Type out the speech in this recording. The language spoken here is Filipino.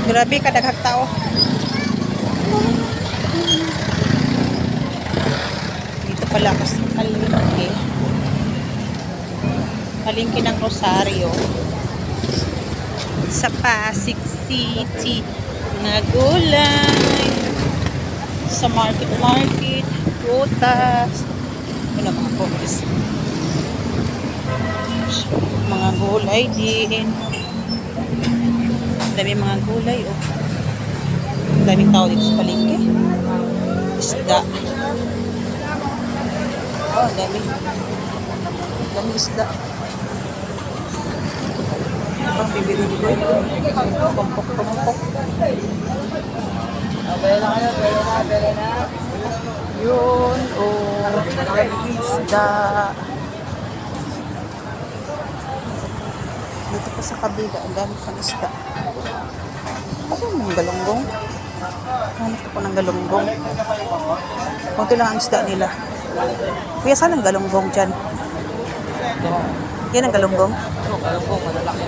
Grabe kadaghang tao. Dito pala ako sa palengke. Palengke ng Rosario. Sa Pasig City. Mga gulay. Sa market, prutas. Ano mga prutas? Mga gulay din. Dami mga gulay, oh. Daming tao dito sa palengke. Isda. Oh, dami. Dami isda. Ang bibili dito. Tumpok. Bele na. Yun, oh. Isda. Dito pa sa kabila, ang dami pang isda. Ano yung galunggong? Hanap ko ng galunggong. Kunti lang ang isda nila. Kuya, saan ang galunggong dyan? Yan ang galunggong? Alam ko, malalaki.